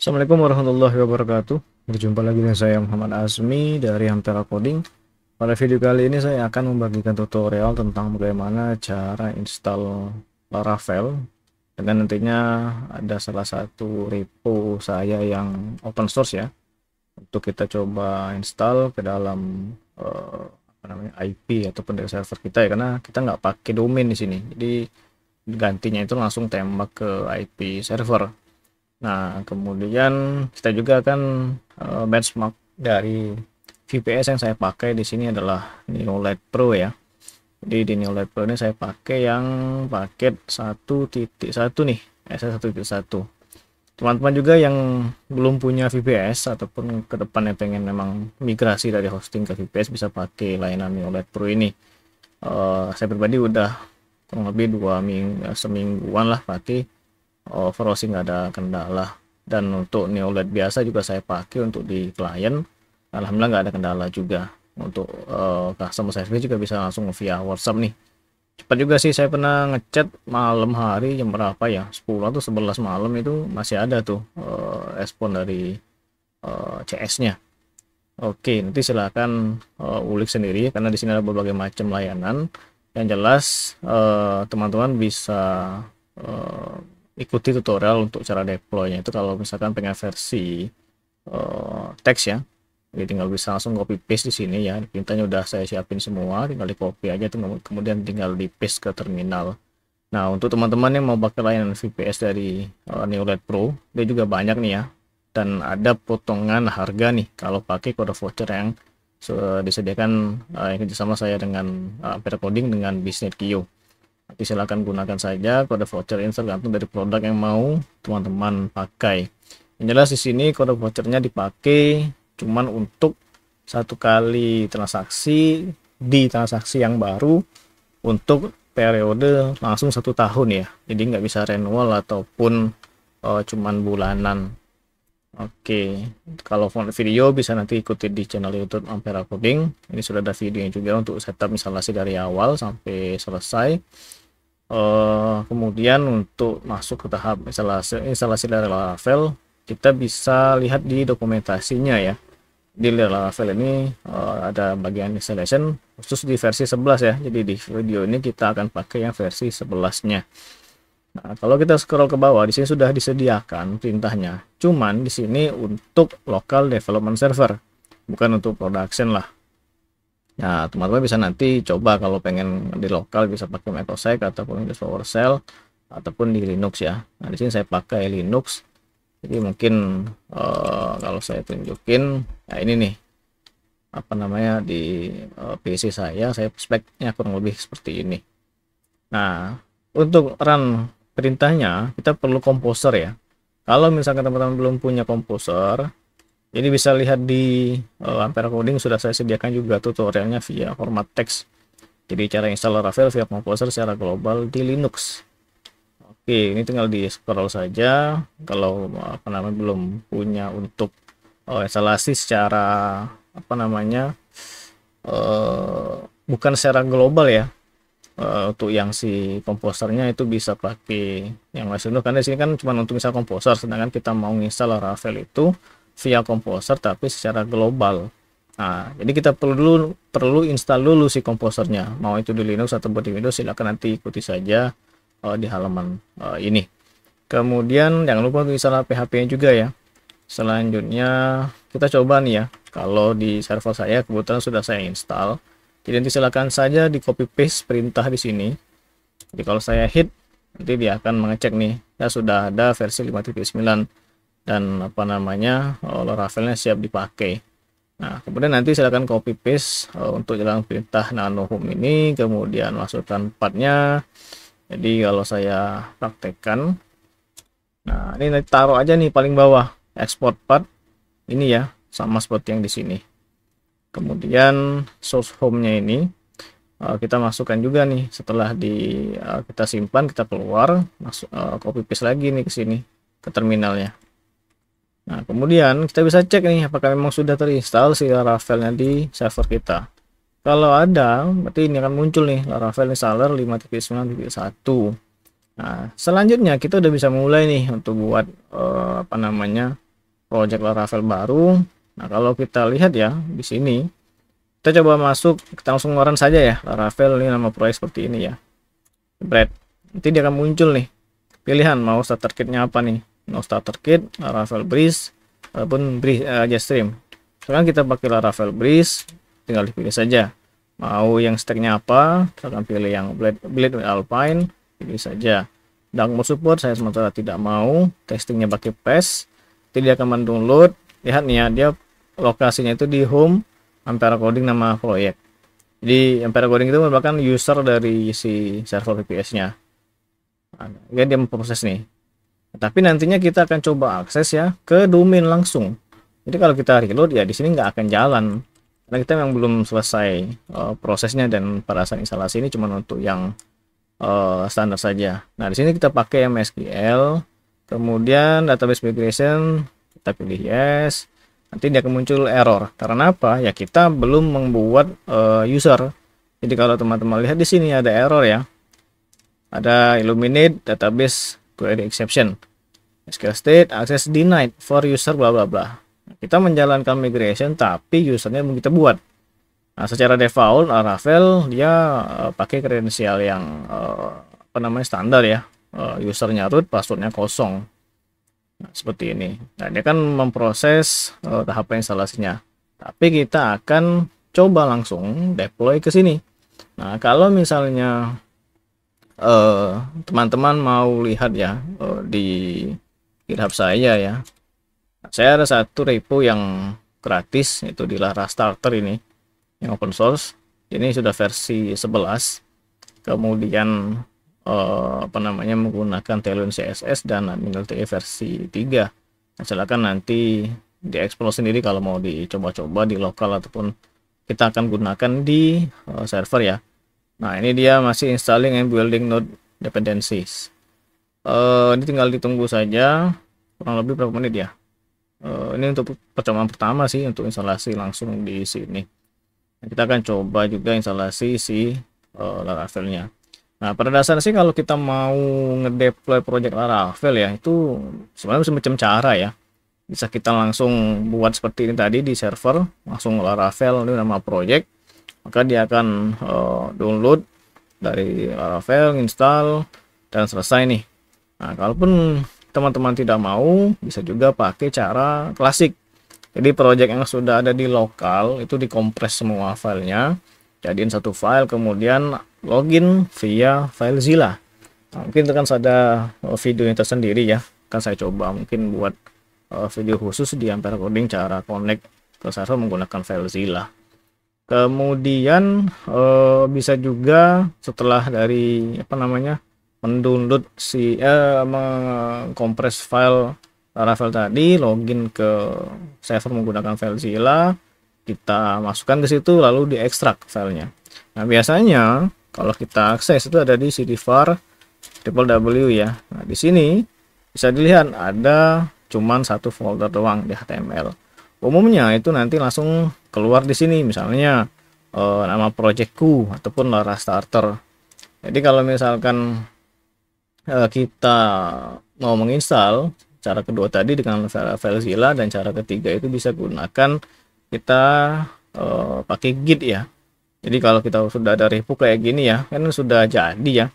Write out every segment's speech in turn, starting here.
Assalamualaikum warahmatullahi wabarakatuh. Berjumpa lagi dengan saya Muhammad Azmi dari Ampera Coding. Pada video kali ini saya akan membagikan tutorial tentang bagaimana cara install Laravel, dengan nantinya ada salah satu repo saya yang open source ya, untuk kita coba install ke dalam IP ataupun dari server kita ya, karena kita nggak pakai domain di sini. Jadi gantinya itu langsung tembak ke IP server. Nah, kemudian kita juga akan benchmark dari VPS yang saya pakai di sini adalah Neolight Pro ya. Jadi di Neolight Pro ini saya pakai yang paket 1.1 nih, SS1.1. Teman-teman juga yang belum punya VPS ataupun kedepannya pengen memang migrasi dari hosting ke VPS bisa pakai layanan Neolight Pro ini. Saya pribadi udah kurang lebih semingguan lah pakai. Overall sih nggak ada kendala, dan untuk Neolight biasa juga saya pakai untuk di klien, alhamdulillah nggak ada kendala juga. Untuk customer service juga bisa langsung via WhatsApp nih, cepat juga sih. Saya pernah ngechat malam hari jam berapa ya, 10 atau 11 malam, itu masih ada tuh respon dari CS-nya. Oke, nanti silakan ulik sendiri karena di sini ada berbagai macam layanan. Yang jelas teman-teman bisa eh, ikuti tutorial untuk cara deploynya itu kalau misalkan pengen versi teks ya. Jadi tinggal bisa langsung copy paste di sini ya. Perintahnya udah saya siapin semua, tinggal di copy aja tuh, kemudian tinggal di paste ke terminal. Nah, untuk teman-teman yang mau pakai layanan VPS dari Neolight Pro, dia juga banyak nih ya. Dan ada potongan harga nih kalau pakai kode voucher yang disediakan yang kerjasama saya dengan Ampera Coding dengan Bisnet.io. Nanti silakan gunakan saja kode voucher ini, tergantung dari produk yang mau teman-teman pakai. Yang jelas di sini kode vouchernya dipakai cuman untuk satu kali transaksi di transaksi yang baru untuk periode langsung 1 tahun ya. Jadi nggak bisa renewal ataupun cuman bulanan. Oke, kalau video bisa nanti ikuti di channel YouTube Ampera Coding. Ini sudah ada videonya juga untuk setup instalasi dari awal sampai selesai. Kemudian untuk masuk ke tahap instalasi dari Laravel, kita bisa lihat di dokumentasinya ya. Di Laravel ini ada bagian installation khusus di versi 11 ya. Jadi di video ini kita akan pakai yang versi 11-nya. Nah, kalau kita scroll ke bawah, di sini sudah disediakan perintahnya. Cuman di sini untuk local development server, bukan untuk production lah. Nah, teman-teman bisa nanti coba kalau pengen di lokal bisa pakai Microsoft ataupun Windows PowerShell ataupun di Linux ya. Nah, di sini saya pakai Linux. Jadi mungkin kalau saya tunjukin, nah ini nih apa namanya di PC saya speknya kurang lebih seperti ini. Nah, untuk run perintahnya kita perlu komposer ya. Kalau misalkan teman-teman belum punya komposer, ini bisa lihat di Ampera Coding, sudah saya sediakan juga tutorialnya via format teks. Jadi cara install Laravel via komposer secara global di Linux. Oke, ini tinggal di scroll saja. Kalau apa namanya belum punya untuk instalasi secara apa namanya bukan secara global ya. Untuk yang si komposernya itu bisa pakai yang masih dulu, karena di sini kan cuma untuk misal komposer, sedangkan kita mau install Laravel itu via komposer tapi secara global. Nah, jadi kita perlu install dulu si komposernya, mau itu di Linux atau di Windows, silakan nanti ikuti saja di halaman ini. Kemudian jangan lupa untuk install PHP-nya juga ya. Selanjutnya kita coba nih ya, kalau di server saya kebetulan sudah saya install. Jadi nanti silakan saja di copy paste perintah di sini. Jadi kalau saya hit, nanti dia akan mengecek nih, ya sudah ada versi 5.9 dan apa namanya Laravelnya siap dipakai. Nah, kemudian nanti silakan copy paste untuk jalan perintah nano home ini, kemudian masukkan partnya. Jadi kalau saya praktekkan, nah ini nanti taruh aja nih paling bawah export part ini ya, sama seperti yang di sini. Kemudian source home-nya ini kita masukkan juga nih, setelah kita simpan, kita keluar, masuk copy paste lagi nih ke sini ke terminalnya. Nah, kemudian kita bisa cek nih apakah memang sudah terinstall si Laravelnya di server kita. Kalau ada, berarti ini akan muncul nih Laravel installer 5.9.1. Nah, selanjutnya kita udah bisa mulai nih untuk buat apa namanya project Laravel baru. Nah, kalau kita lihat ya di sini, kita coba masuk, kita langsung run saja ya Laravel, ini nama proyek seperti ini ya. Bread. Nanti dia akan muncul nih pilihan mau starter kitnya apa nih. Mau starter kit, Laravel Breeze, ataupun Breeze Jetstream. Sekarang kita pakai Laravel Breeze, tinggal dipilih saja. Mau yang stacknya apa, kita akan pilih yang Blade with Alpine, pilih saja. Dark mode support saya sementara tidak mau, testingnya pakai PES. Jadi dia akan mendownload, lihat nih ya, dia lokasinya itu di home Ampere Coding nama proyek. Jadi Ampere Coding itu merupakan user dari si server VPS-nya. Nah, dia memproses nih. Tapi nantinya kita akan coba akses ya ke domain langsung. Jadi kalau kita reload ya di sini nggak akan jalan. Karena kita memang belum selesai prosesnya, dan pada saat instalasi ini cuma untuk yang standar saja. Nah, di sini kita pakai MySQL, kemudian database migration kita pilih yes. Nanti dia akan muncul error. Karena apa? Ya kita belum membuat user. Jadi kalau teman-teman lihat di sini ada error ya. Ada illuminate database query exception. SQL state access denied for user bla bla bla. Kita menjalankan migration tapi usernya belum kita buat. Nah, secara default Laravel dia pakai kredensial yang apa namanya standar ya, usernya root, passwordnya kosong. Nah, seperti ini. Nah, dia kan memproses tahap instalasinya. Tapi kita akan coba langsung deploy ke sini. Nah, kalau misalnya teman-teman mau lihat ya di GitHub saya ya, saya ada satu repo yang gratis, itu di Lara Starter ini, yang open source. Ini sudah versi 11. Kemudian apa namanya menggunakan Tailwind CSS dan admin.LTE versi 3. Nah, silakan nanti dieksplor sendiri kalau mau dicoba-coba di lokal ataupun kita akan gunakan di server ya. Nah, ini dia masih installing and building node dependencies. Ini tinggal ditunggu saja, kurang lebih berapa menit ya. Ini untuk percobaan pertama sih untuk instalasi langsung di sini. Nah, kita akan coba juga instalasi si Laravelnya. Nah, pada dasarnya sih kalau kita mau ngedeploy project Laravel ya, itu sebenarnya semacam cara ya. Bisa kita langsung buat seperti ini tadi di server, langsung Laravel ini nama project, maka dia akan download dari Laravel, install, dan selesai nih. Nah, kalaupun teman-teman tidak mau, bisa juga pakai cara klasik. Jadi project yang sudah ada di lokal itu dikompres semua filenya, jadiin satu file, kemudian login via FileZilla. Nah, mungkin itu kan ada videonya tersendiri ya, kan saya coba mungkin buat video khusus di Ampere Coding cara connect ke server menggunakan FileZilla. Kemudian bisa juga setelah dari apa namanya mendownload si mengkompres file Laravel tadi, login ke server menggunakan FileZilla, kita masukkan ke situ lalu diekstrak filenya. Nah, biasanya kalau kita akses itu ada di cdvar www ya. Nah, di sini bisa dilihat ada cuman satu folder doang di HTML. Umumnya itu nanti langsung keluar di sini, misalnya nama projectku ataupun Lara Starter. Jadi kalau misalkan kita mau menginstal, cara kedua tadi dengan FileZilla, dan cara ketiga itu bisa gunakan kita pakai Git ya. Jadi kalau kita sudah ada repo kayak gini ya, kan sudah jadi ya,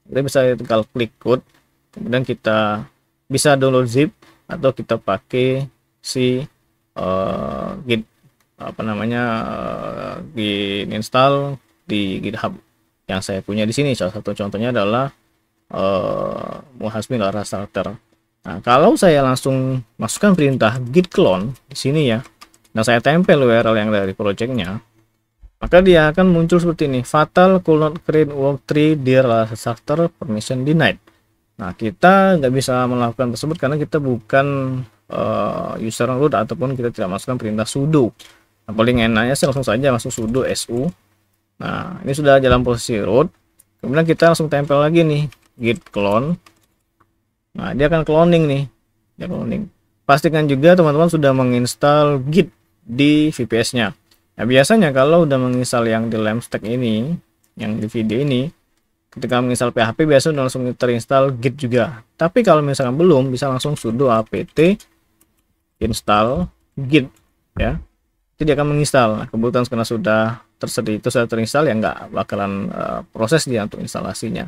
kita bisa tinggal klik code, kemudian kita bisa download zip atau kita pakai si Git apa namanya Git install di GitHub yang saya punya di sini. Salah satu contohnya adalah Muhasmi Lara Starter. Nah, kalau saya langsung masukkan perintah git clone di sini ya, nah saya tempel URL yang dari projectnya, maka dia akan muncul seperti ini, fatal could not create work tree dear Lara Starter permission denied. Nah, kita nggak bisa melakukan tersebut karena kita bukan user root ataupun kita tidak masukkan perintah sudo. Nah, paling enaknya sih langsung saja masuk sudo su. Nah, ini sudah dalam posisi root, kemudian kita langsung tempel lagi nih git clone. Nah, dia akan cloning nih, dia cloning. Pastikan juga teman-teman sudah menginstal Git di VPS-nya. Nah, biasanya kalau udah menginstal yang di Lamstack ini, yang di video ini, ketika menginstal PHP biasa udah langsung terinstall Git juga. Tapi kalau misalkan belum, bisa langsung sudo apt install git ya, jadi dia akan menginstal. Nah, kebetulan karena sudah tersedia, itu sudah terinstall, ya nggak bakalan proses dia untuk instalasinya.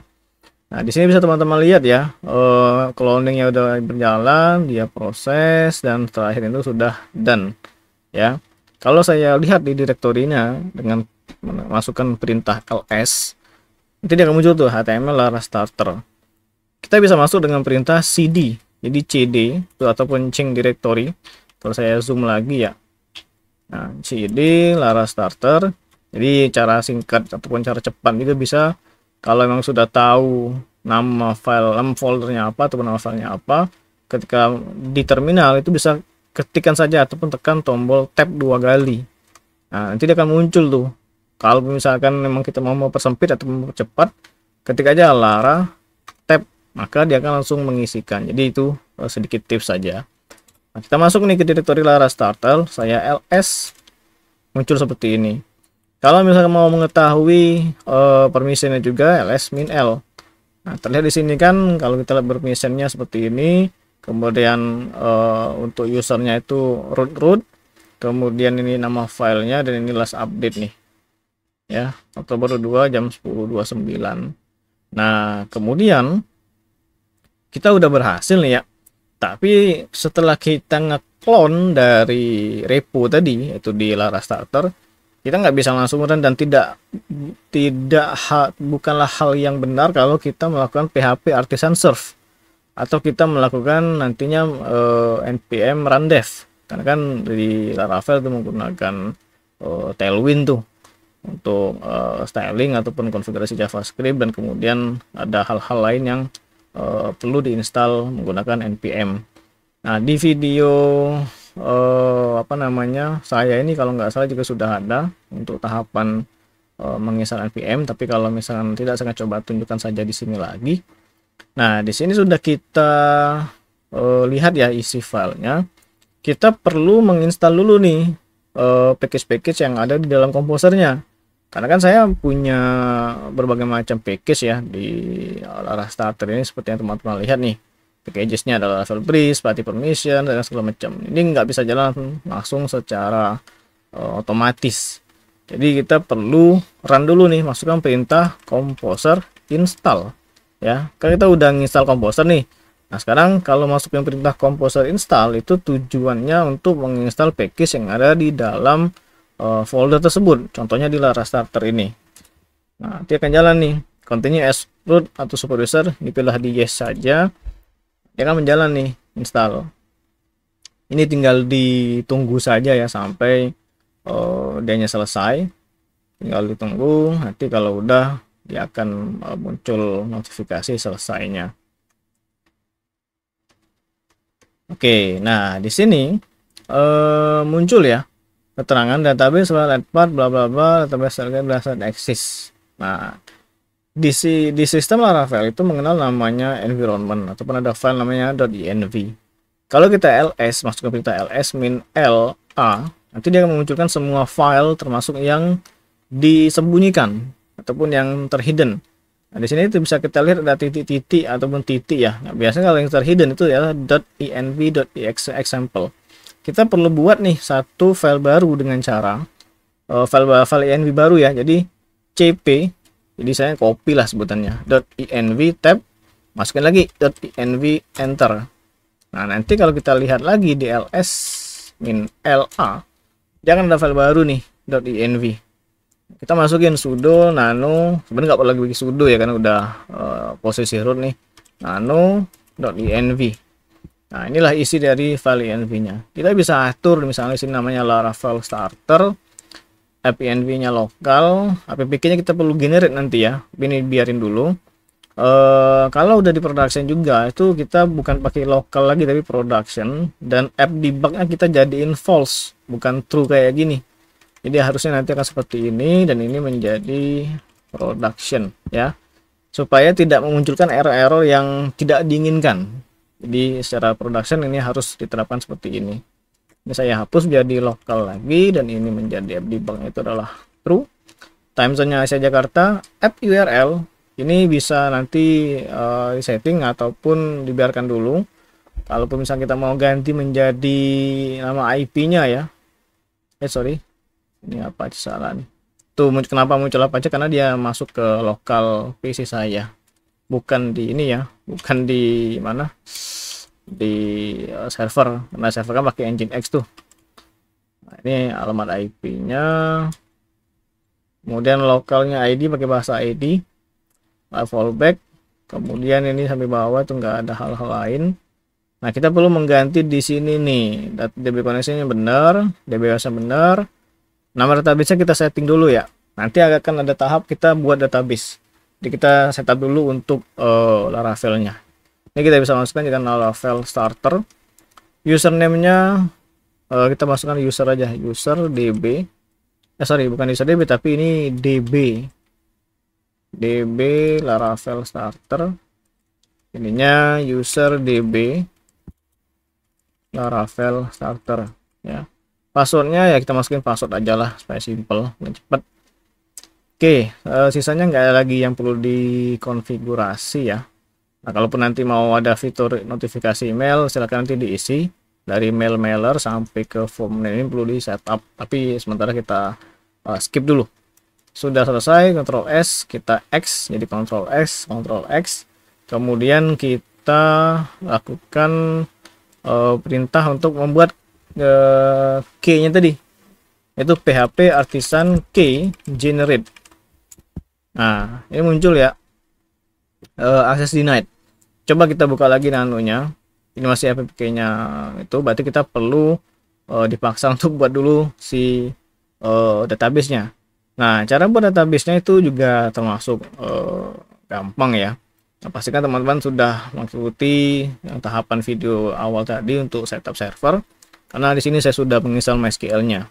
Nah, di sini bisa teman-teman lihat ya, cloningnya udah berjalan, dia proses, dan terakhir itu sudah done ya. Kalau saya lihat di direktorinya dengan masukkan perintah ls, nanti dia akan muncul tuh HTML Lara Starter. Kita bisa masuk dengan perintah cd, jadi cd itu ataupun change directory. Kalau saya zoom lagi ya, nah cd Lara Starter. Jadi cara singkat ataupun cara cepat juga bisa, kalau memang sudah tahu nama file, foldernya apa ataupun nama filenya apa, ketika di terminal itu bisa ketikkan saja ataupun tekan tombol tab 2 kali. Nah, nanti dia akan muncul tuh. Kalau misalkan memang kita mau mempersempit atau mempercepat, ketik aja Lara tab, maka dia akan langsung mengisikan. Jadi itu sedikit tips saja. Nah, kita masuk nih ke direktori Lara Starter, saya ls, muncul seperti ini. Kalau misalkan mau mengetahui permissionnya juga, ls min l. Nah, terlihat di sini kan kalau kita lihat permissionnya seperti ini. Kemudian untuk usernya itu root, kemudian ini nama filenya, dan ini last update nih ya, Oktober 2 jam 10.29. Nah, kemudian kita udah berhasil nih ya, tapi setelah kita ngeklon dari repo tadi, yaitu di Lara Starter, kita nggak bisa langsung run, dan bukanlah hal yang benar kalau kita melakukan PHP artisan serve atau kita melakukan nantinya npm run dev, karena kan di Laravel itu menggunakan Tailwind tuh untuk styling ataupun konfigurasi JavaScript, dan kemudian ada hal-hal lain yang perlu diinstal menggunakan npm. Nah, di video saya ini kalau nggak salah juga sudah ada untuk tahapan menginstal npm, tapi kalau misalnya tidak, saya coba tunjukkan saja di sini lagi. Nah, di sini sudah kita lihat ya isi filenya. Kita perlu menginstal dulu nih package-package yang ada di dalam komposernya. Karena kan saya punya berbagai macam package ya di Lara Starter ini, seperti yang teman-teman lihat nih. Packagesnya adalah level breeze, party permission, dan segala macam. Ini nggak bisa jalan langsung secara otomatis. Jadi kita perlu run dulu nih, masukkan perintah composer install. Ya, kan kita udah install Composer nih. Nah, sekarang kalau masukin perintah Composer install, itu tujuannya untuk menginstal package yang ada di dalam folder tersebut. Contohnya di Lara Starter ini. Nah, nanti akan jalan nih. Continue as root atau superuser, dipilih di yes saja. Dia akan menjalan nih, install. Ini tinggal ditunggu saja ya sampai dianya selesai. Tinggal ditunggu. Nanti kalau udah, dia akan muncul notifikasi selesainya. Oke, nah di sini muncul ya keterangan database file part bla bla bla, database doesn't exist. Nah, di sistem Laravel itu mengenal namanya environment ataupun ada file namanya .env. Kalau kita ls, masuk ke perintah ls min la, nanti dia akan memunculkan semua file termasuk yang disembunyikan ataupun yang terhidden. Nah, di sini itu bisa kita lihat ada titik-titik ataupun titik ya. Nah, biasanya kalau yang terhidden itu ya .env.example. Kita perlu buat nih satu file baru dengan cara file env baru ya. Jadi cp, jadi saya copy lah sebutannya .env tab, masukin lagi .env enter. Nah, nanti kalau kita lihat lagi di ls min la, dia akan ada file baru nih .env. Kita masukin sudo nano, sebenarnya nggak perlu lagi bikin sudo ya, karena udah posisi root nih, nano.env. Nah, inilah isi dari file env-nya. Kita bisa atur misalnya sini namanya Laravel Starter, env-nya lokal, appk-nya kita perlu generate nanti ya. Ini biarin dulu. Kalau udah di production juga itu kita bukan pakai lokal lagi tapi production, dan app debug-nya kita jadiin false, bukan true kayak gini. Jadi harusnya nanti akan seperti ini, dan ini menjadi production ya, supaya tidak memunculkan error-error yang tidak diinginkan. Jadi secara production ini harus diterapkan seperti ini. Ini saya hapus jadi lokal lagi, dan ini menjadi app debug itu adalah true. Time zone-nya Asia Jakarta, app URL ini bisa nanti setting ataupun dibiarkan dulu. kalaupun misalnya kita mau ganti menjadi nama IP-nya ya. Sorry, ini apa salah nih. Tuh kenapa muncul apa aja, karena dia masuk ke lokal PC saya, bukan di ini ya, bukan di mana, di server. Nah server kan pakai Nginx tuh. Nah, ini alamat IP-nya, kemudian lokalnya ID pakai bahasa ID, fallback, kemudian ini sampai bawah tuh nggak ada hal-hal lain. Nah kita perlu mengganti di sini nih, DB connection-nya benar, DBOS-nya benar. Nama database kita setting dulu ya. Nanti akan ada tahap kita buat database. Jadi kita setup dulu untuk Laravel-nya. Ini kita bisa masukkan dengan Laravel starter. Username-nya kita masukkan user aja, user db. Sorry, bukan user db tapi ini db Laravel starter. Ininya user db Laravel starter ya. Passwordnya ya kita masukin password aja lah supaya simple dan cepat. Oke, sisanya nggak ada lagi yang perlu dikonfigurasi ya. Nah kalaupun nanti mau ada fitur notifikasi email, silahkan nanti diisi dari mail mailer sampai ke form ini perlu di setup, tapi sementara kita skip dulu. Sudah selesai, Ctrl S, kita X jadi Ctrl X, kemudian kita lakukan perintah untuk membuat key-nya tadi, yaitu php artisan key generate. Nah ini muncul ya, access denied. Coba kita buka lagi nanunya, ini masih apk-nya, itu berarti kita perlu dipaksa untuk buat dulu si database-nya. Nah cara buat database-nya itu juga termasuk gampang ya. Nah, pastikan teman-teman sudah mengikuti tahapan video awal tadi untuk setup server, karena di sini saya sudah menginstal MySQL-nya.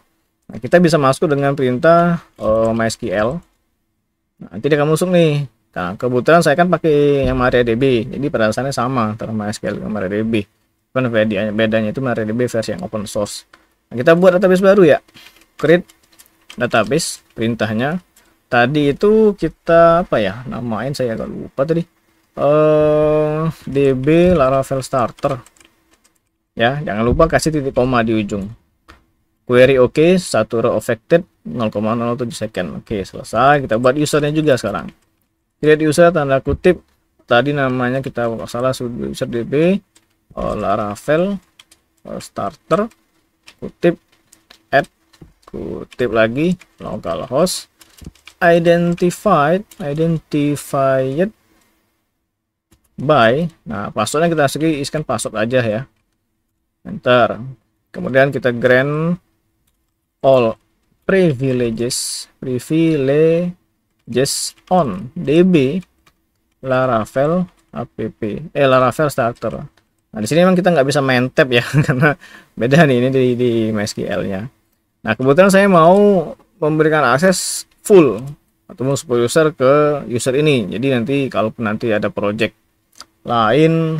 Nah, kita bisa masuk dengan perintah MySQL. Nah, nanti dia akan masuk nih. Nah, kebetulan saya kan pakai yang MariaDB, jadi pada dasarnya sama antara MySQL dan MariaDB. Kan bedanya itu MariaDB versi yang open source. Nah, kita buat database baru ya. Create database, perintahnya. Tadi itu kita apa ya? Namain saya agak lupa tadi. DB Laravel starter. Ya, jangan lupa kasih titik koma di ujung. Query oke, satu row affected 0,07 second. Oke, selesai. Kita buat usernya juga sekarang. Create user tanda kutip. Tadi namanya kita salah, user DB Laravel starter kutip add kutip lagi localhost identified by. Nah, passwordnya kita isikan password aja ya. Enter. Kemudian kita grant all privileges on DB Laravel Laravel starter. Nah, di sini memang kita nggak bisa main tab ya karena beda nih ini di MySQL-nya. Nah, kebetulan saya mau memberikan akses full atau 10 user ke user ini. Jadi nanti kalaupun nanti ada project lain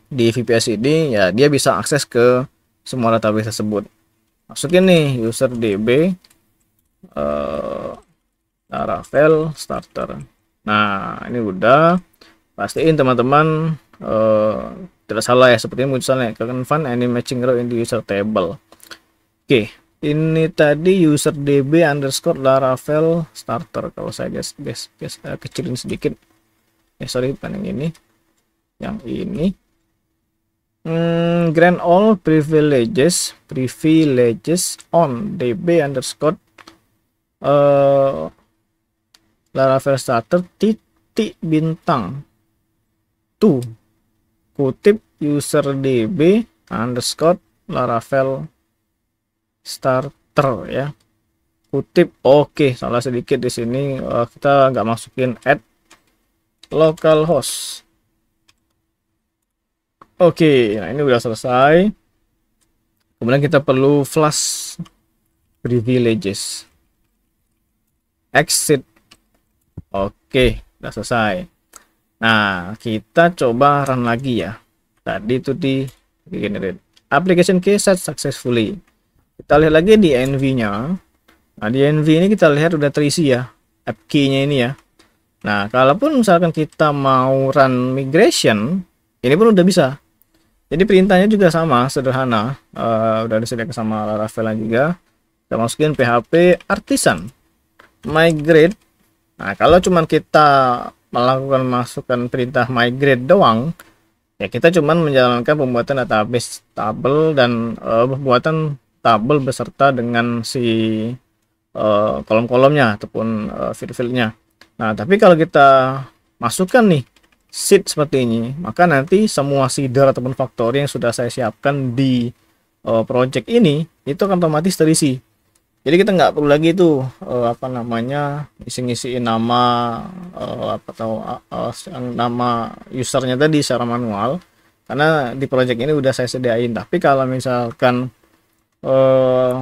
di VPS ini ya, dia bisa akses ke semua database tersebut. Masukin nih user DB Laravel starter. Nah ini udah, pastiin teman-teman tidak salah ya, seperti ini misalnya confirm any matching row in the user table. Oke, ini tadi user DB underscore Laravel starter. Kalau saya kecilin sedikit, sorry bukan yang ini, yang ini. Grant all privileges on DB underscore Laravel starter titik bintang 2 kutip user DB underscore Laravel starter ya, kutip. Oke, salah sedikit di sini, kita nggak masukin add localhost. Oke, nah ini udah selesai. Kemudian kita perlu flash privileges exit. Oke, udah selesai. Nah, kita coba run lagi ya. Tadi itu di generate application key set successfully. Kita lihat lagi di NV-nya. Nah, di NV ini kita lihat udah terisi ya app key-nya ini ya. Nah, kalaupun misalkan kita mau run migration, ini pun udah bisa. Jadi perintahnya juga sama, sederhana. Udah disediakan sama Laravel juga. Kita masukin PHP artisan migrate. Nah, kalau cuman kita melakukan masukan perintah migrate doang, ya kita cuman menjalankan pembuatan database tabel dan pembuatan tabel beserta dengan si kolom-kolomnya ataupun field-fieldnya. Nah, tapi kalau kita masukkan nih seed seperti ini, maka nanti semua seeder ataupun factory yang sudah saya siapkan di project ini itu akan otomatis terisi. Jadi kita nggak perlu lagi tuh apa namanya ngisi-ngisiin nama apa tahu nama usernya tadi secara manual, karena di project ini udah saya sediain. Tapi kalau misalkan eh,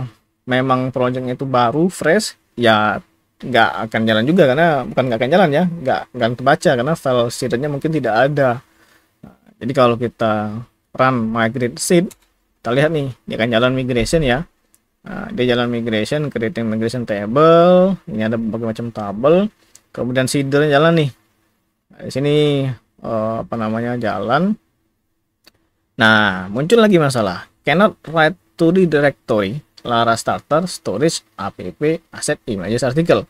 memang projectnya itu baru fresh, ya nggak akan jalan juga, karena bukan nggak akan jalan ya, nggak akan terbaca karena file seednya mungkin tidak ada. Jadi kalau kita run migrate seed, kita lihat nih dia akan jalan migration ya. Nah, dia jalan migration, creating migration table. Ini ada berbagai macam tabel. Kemudian seeder jalan nih. Nah, di sini apa namanya jalan. Nah, muncul lagi masalah. Cannot write to the directory Lara starter storage app asset images article.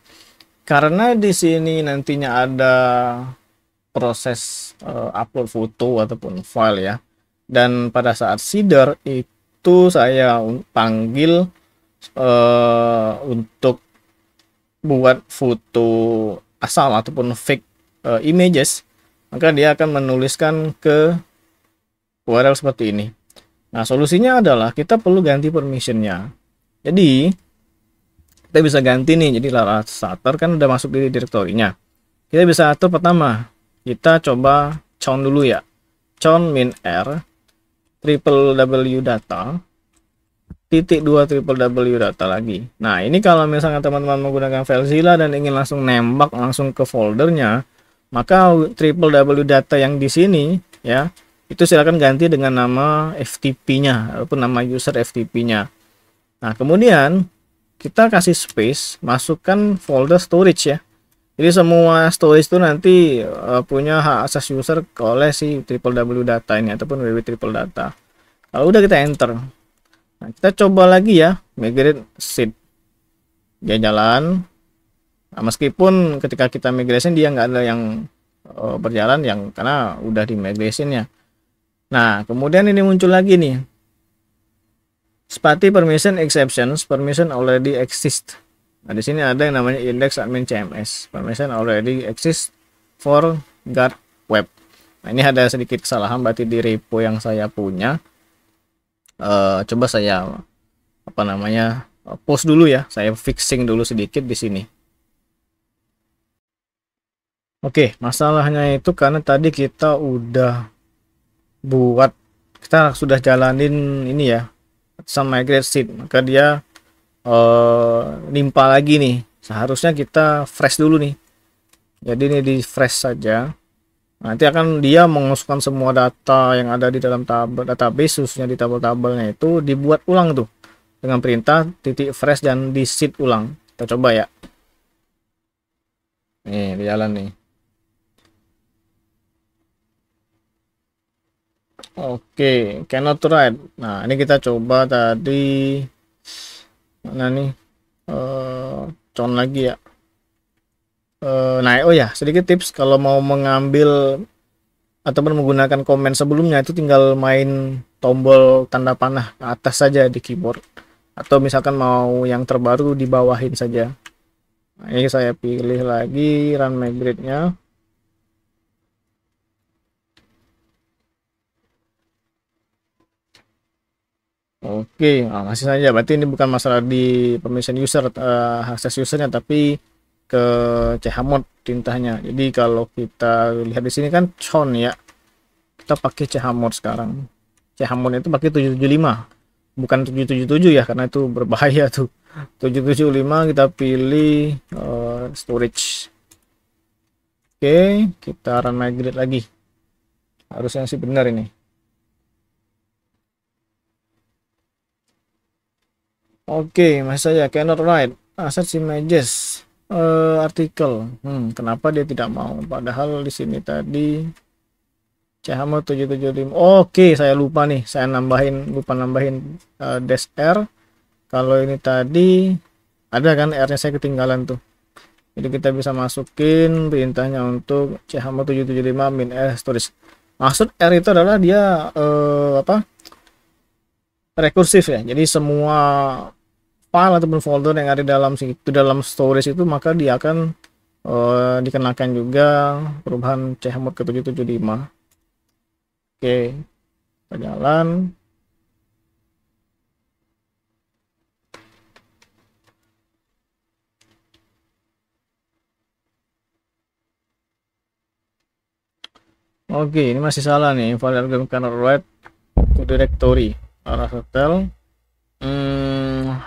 Karena di sini nantinya ada proses upload foto ataupun file ya. Dan pada saat seeder itu saya panggil untuk buat foto asal ataupun fake images, maka dia akan menuliskan ke URL seperti ini. Nah, solusinya adalah kita perlu ganti permissionnya. Jadi kita bisa ganti nih. Jadi Lara starter kan udah masuk di direktorinya. Kita bisa atur pertama. Kita coba chown dulu ya. Chown min r www data titik 2 www data lagi. Nah, ini kalau misalnya teman-teman menggunakan FileZilla dan ingin langsung nembak langsung ke foldernya, maka www data yang di sini ya, itu silakan ganti dengan nama FTP-nya ataupun nama user FTP-nya. Nah, kemudian kita kasih space, masukkan folder storage ya. Jadi semua storage itu nanti punya hak asas user oleh si www data ini ataupun www triple data. Kalau udah kita enter. Nah, kita coba lagi ya, migrate seed. Dia jalan. Nah, meskipun ketika kita migration dia nggak ada yang berjalan yang karena udah di migration ya. Nah, kemudian ini muncul lagi nih. Spati permission exceptions, permission already exist. Nah, di sini ada yang namanya index admin CMS. Permission already exist for guard web. Nah, ini ada sedikit kesalahan berarti di repo yang saya punya. Coba saya apa namanya post dulu ya, saya fixing dulu sedikit di sini. Oke, masalahnya itu karena tadi kita udah buat, kita sudah jalanin ini ya sama migrate seed, maka dia nimpa lagi nih. Seharusnya kita fresh dulu nih, jadi ini di fresh saja. Nanti akan dia mengusulkan semua data yang ada di dalam tabel database, khususnya di tabel-tabelnya itu dibuat ulang tuh dengan perintah titik fresh dan di seed ulang. Kita coba ya. Nih, di jalan nih. Oke, cannot write. Nah, ini kita coba tadi mana nih? Con lagi ya. Nah, oh ya, sedikit tips kalau mau mengambil ataupun menggunakan komen sebelumnya itu tinggal main tombol tanda panah ke atas saja di keyboard, atau misalkan mau yang terbaru di bawahin saja. Nah, ini saya pilih lagi run migrate-nya. Oke, nah, masih saja. Berarti ini bukan masalah di permission user, akses usernya, tapi ke chmod tintanya. Jadi kalau kita lihat di sini kan chown ya, kita pakai chmod sekarang. Chmod itu pakai 775, bukan 777 ya, karena itu berbahaya tuh. 775 kita pilih storage. Oke, kita run migrate lagi. Harusnya sih benar ini. Oke, masih saja cannot write assets images artikel. Kenapa dia tidak mau? Padahal di sini tadi chmod 775. Oke, saya lupa nih, saya lupa nambahin dash r. Kalau ini tadi ada kan r-nya, saya ketinggalan tuh. Jadi kita bisa masukin perintahnya untuk chmod 775 min r storage. Maksud r itu adalah dia apa, rekursif ya. Jadi semua file ataupun folder yang ada dalam situ, dalam storage itu, maka dia akan dikenakan juga perubahan chmod ke 775. Oke, berjalan. Oke, ini masih salah nih. Invalid argument cannot write to directory Laravel.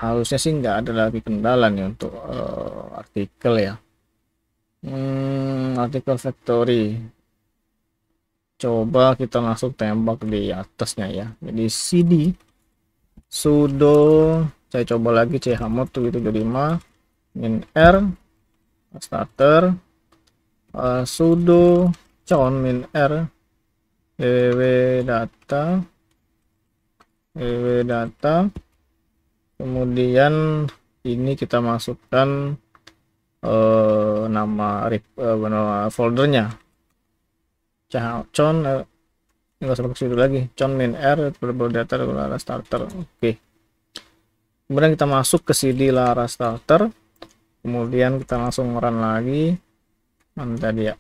Harusnya sih nggak ada lagi kendala nih untuk artikel ya. Artikel factory. Coba kita langsung tembak di atasnya ya. Jadi cd sudo, saya coba lagi chmod 775 min r starter, sudo chown min r www data, kemudian ini kita masukkan nama foldernya chown, nggak usah pakai lagi, chown min r data lara starter. Oke, kemudian kita masuk ke cd lara starter, kemudian kita langsung run lagi. Mana tadi ya,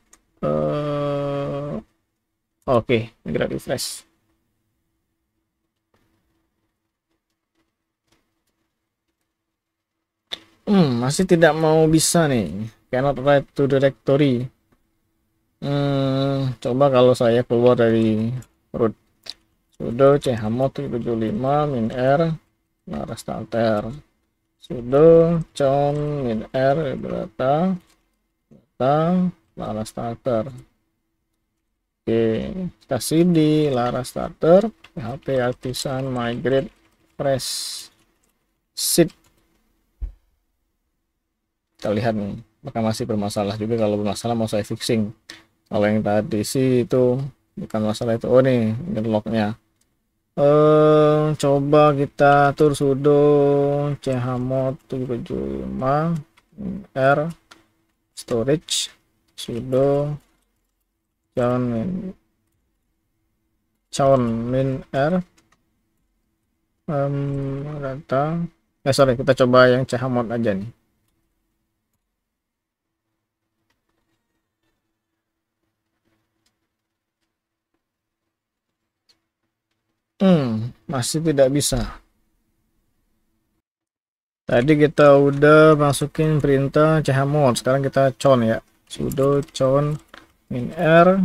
oke, segera refresh. Masih tidak mau bisa nih, cannot write to directory. Coba kalau saya keluar dari root, sudo chmod 775 min r lara starter, sudo chown min r data lara starter. Oke, kita cd lara starter php artisan migrate fresh seed. Kita lihat nih, apakah masih bermasalah juga. Kalau bermasalah mau saya fixing. Kalau yang tadi sih itu bukan masalah itu. Oh nih, ini lognya. Coba kita atur sudo chmod 775 r storage, sudo chown min r data. Sorry, kita coba yang chmod aja nih. Masih tidak bisa. Tadi kita udah masukin perintah chmod, sekarang kita chown ya, sudo chown min r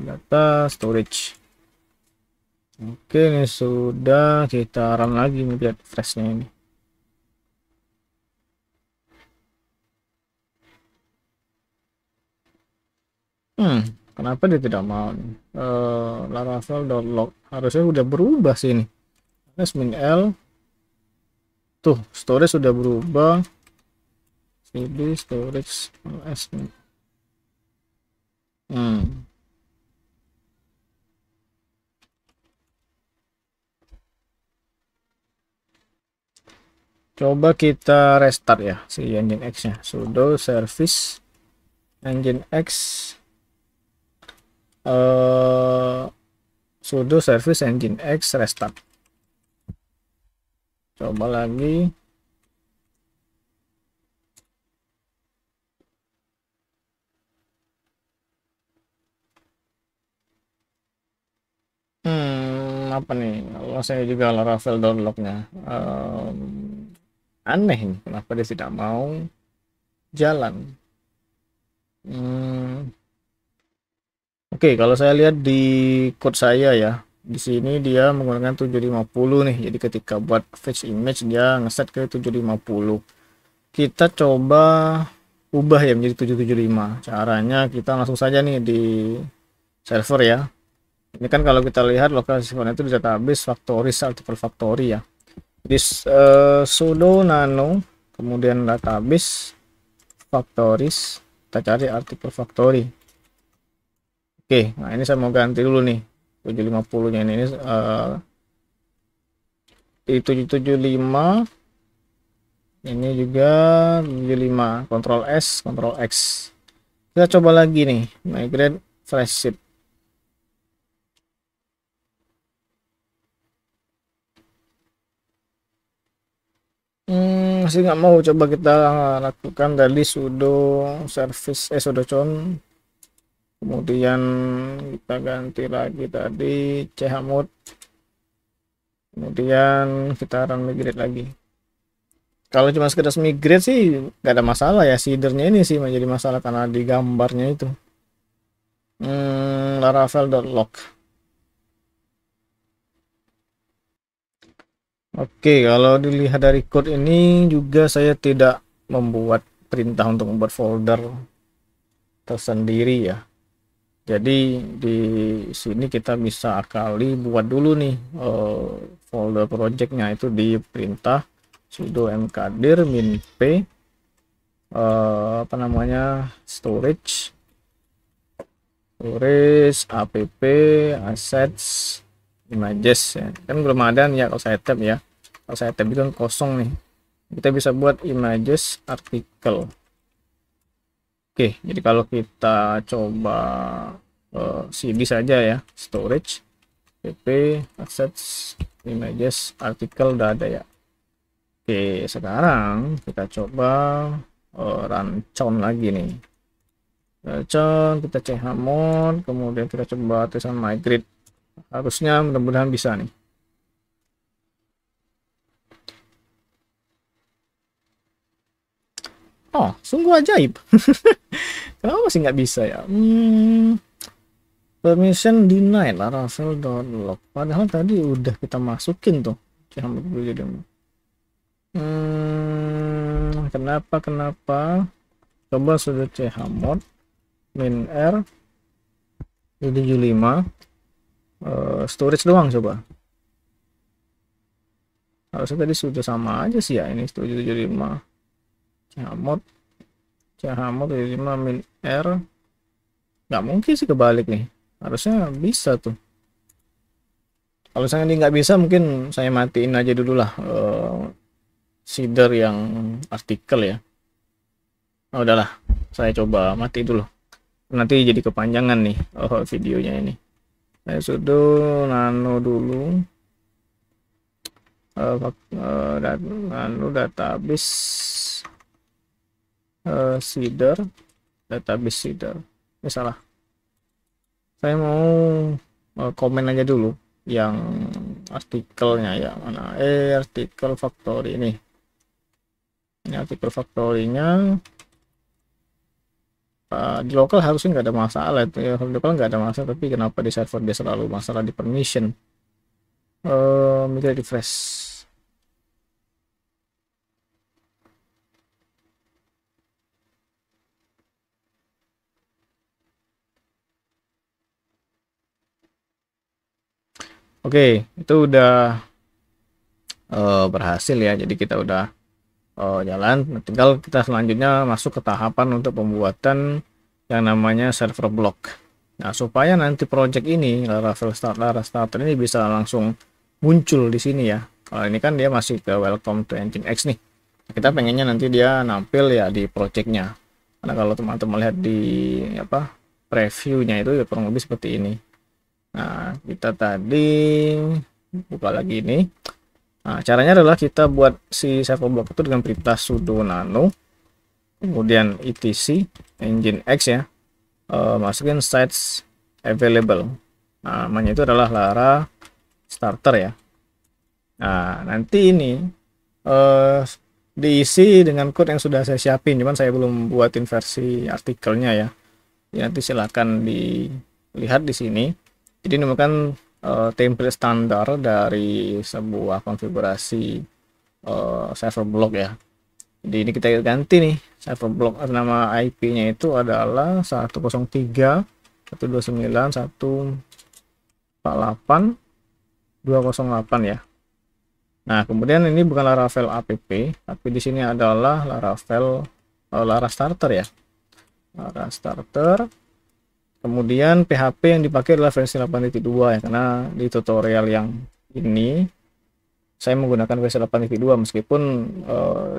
data storage. Oke, ini sudah, kita run lagi nih, lihat freshnya ini. Kenapa dia tidak mau nih? Laravel.log harusnya udah berubah sih ini. Min l tuh, storage sudah berubah, cd storage ls nih. Coba kita restart ya si Nginx nya, sudo service Nginx, sudo service Nginx restart. Coba lagi. Apa nih, kalau saya juga Laravel downloadnya aneh nih, kenapa dia tidak mau jalan. Oke, kalau saya lihat di code saya ya, di sini dia menggunakan 750 nih. Jadi ketika buat fetch image dia ngeset ke 750. Kita coba ubah ya menjadi 775. Caranya kita langsung saja nih di server ya. Ini kan kalau kita lihat lokasi itu di database factories artikel factory ya. Jadi sudo nano kemudian database factories, kita cari artikel factory. Oke, nah ini saya mau ganti dulu nih 750-nya ini, di 775 ini juga 75, Ctrl S Ctrl X. Kita coba lagi nih, migrate flash shift. Masih nggak mau. Coba kita lakukan tadi sudo service sudo chown, kemudian kita ganti lagi tadi chmod, kemudian kita run migrate lagi. Kalau cuma sekedar migrate sih nggak ada masalah ya, seedernya ini sih menjadi masalah karena di gambarnya itu laravel.log. Oke, kalau dilihat dari code ini juga saya tidak membuat perintah untuk membuat folder tersendiri ya. Jadi di sini kita bisa akali buat dulu nih folder projectnya, itu di perintah sudo mkdir min p apa namanya storage app assets images ya. Kan belum ada nih ya kalau saya tab ya. Kalau saya tab itu kan kosong nih. Kita bisa buat images artikel. Oke, jadi kalau kita coba cd saja ya, storage pp assets images artikel udah ada ya. Oke, sekarang kita coba run chown lagi nih. Chown, kita chmod, kemudian kita coba tulisan migrate. Harusnya mudah-mudahan bisa nih. Oh, sungguh ajaib. Kenapa masih nggak bisa ya? Permission denied laravel.log. Padahal tadi udah kita masukin tuh. Kenapa? Coba sudah chmod min r 75 storage doang coba. Harusnya tadi sudah sama aja sih ya, ini 775 chmod 75 min r, nggak mungkin sih kebalik nih, harusnya bisa tuh. Kalau misalnya ini nggak bisa, mungkin saya matiin aja dulu lah seeder yang artikel ya. Oh, udahlah, saya coba mati dulu, nanti jadi kepanjangan nih videonya ini. Saya sudo nano dulu nano database seeder database seeder. Ini salah, saya mau komen aja dulu yang artikelnya ya, mana artikel factory ini artikel factory-nya. Di lokal harusnya nggak ada masalah itu ya, di lokal nggak ada masalah, tapi kenapa di server dia selalu masalah di permission. Migrate refresh. Oke, itu udah berhasil ya, jadi kita udah jalan. Tinggal kita selanjutnya masuk ke tahapan untuk pembuatan yang namanya server block. Nah, supaya nanti project ini Laravel Starter ini bisa langsung muncul di sini ya. Kalau ini kan dia masih ke welcome to Nginx nih. Kita pengennya nanti dia nampil ya di projectnya. Karena kalau teman-teman lihat di apa previewnya itu ya kurang lebih seperti ini. Nah, kita tadi buka lagi ini. Nah, caranya adalah kita buat si server block itu dengan perintah sudo nano, kemudian etc nginx ya, masukin sites available. Nah, namanya itu adalah Lara starter ya. Nah, nanti ini diisi dengan code yang sudah saya siapin, cuman saya belum buatin versi artikelnya ya. Jadi nanti silakan dilihat di sini. Jadi ini bukan template standar dari sebuah konfigurasi server block ya. Jadi ini kita ganti nih server block, nama IP-nya itu adalah 103.129.148.208 ya. Nah, kemudian ini bukan Laravel app, tapi di sini adalah Laravel Lara starter ya. Lara starter Kemudian PHP yang dipakai adalah versi 8.2 ya, karena di tutorial yang ini saya menggunakan versi 8.2 meskipun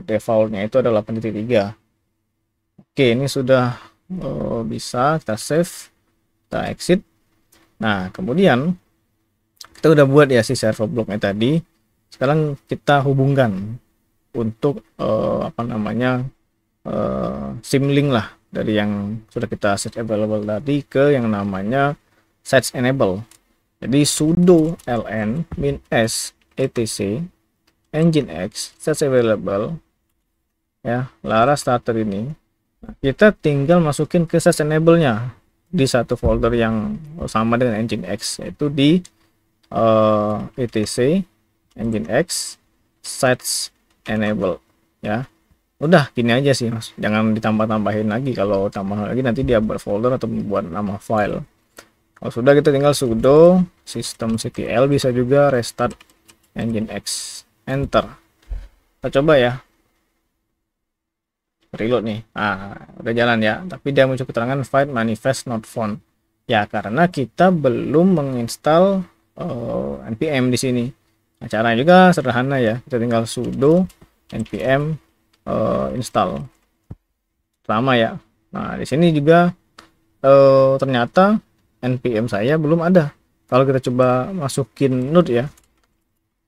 defaultnya itu adalah 8.3. Oke, ini sudah bisa kita save, kita exit. Nah, kemudian kita udah buat ya si server blocknya tadi. Sekarang kita hubungkan untuk apa namanya, symlink lah dari yang sudah kita set available tadi ke yang namanya sites enable. Jadi sudo ln -s etc nginx sites available ya, lara starter ini kita tinggal masukin ke sites enable-nya di satu folder yang sama dengan nginx, yaitu di etc nginx sites enable ya. Udah gini aja sih mas, jangan ditambah-tambahin lagi. Kalau tambah lagi nanti dia buat folder atau membuat nama file. Kalau sudah, kita tinggal sudo systemctl, bisa juga restart nginx, enter. Kita coba ya, reload nih. Udah jalan ya, tapi dia muncul keterangan find manifest not found ya, karena kita belum menginstal npm di sini. Nah, caranya juga sederhana ya, kita tinggal sudo npm install sama ya. Nah, di sini juga ternyata npm saya belum ada. Kalau kita coba masukin node ya,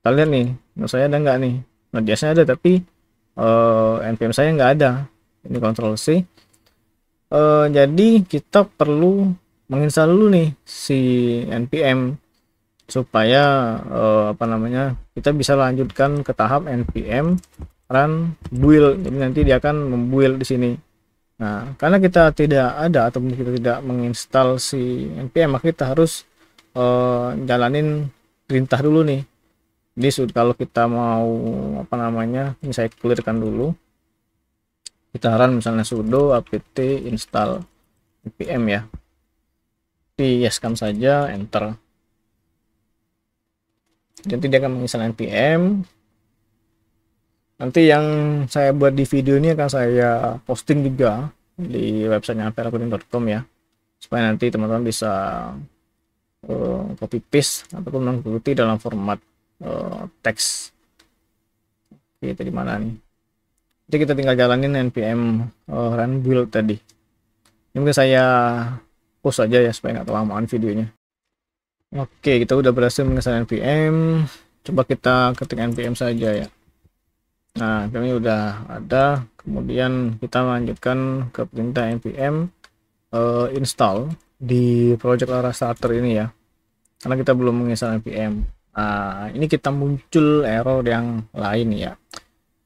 kita lihat nih node saya ada nggak nih. Node biasanya ada, tapi npm saya nggak ada. Ini Ctrl C. Jadi kita perlu menginstal dulu nih si npm supaya apa namanya, kita bisa lanjutkan ke tahap npm run build. Jadi nanti dia akan membuild di sini. Nah, karena kita tidak ada atau kita tidak menginstal si npm, maka kita harus jalanin perintah dulu nih. Jadi kalau kita mau apa namanya, ini saya clearkan dulu. Kita run misalnya sudo apt install npm ya. Di yeskan saja, enter. Jadi dia akan menginstal npm. Nanti yang saya buat di video ini akan saya posting juga di websitenya amperakuning.com ya, supaya nanti teman-teman bisa copy paste ataupun mengikuti dalam format teks. Oke, itu di mana nih? Jadi kita tinggal jalanin npm run build tadi. Ini mungkin saya post aja ya supaya nggak kelamaan videonya. Oke, kita udah berhasil menginstal npm. Coba kita ketik npm saja ya. Nah, kami udah ada. Kemudian kita lanjutkan ke perintah npm install di project Lara starter ini ya, karena kita belum menginstal npm. Nah, ini kita muncul error yang lain ya,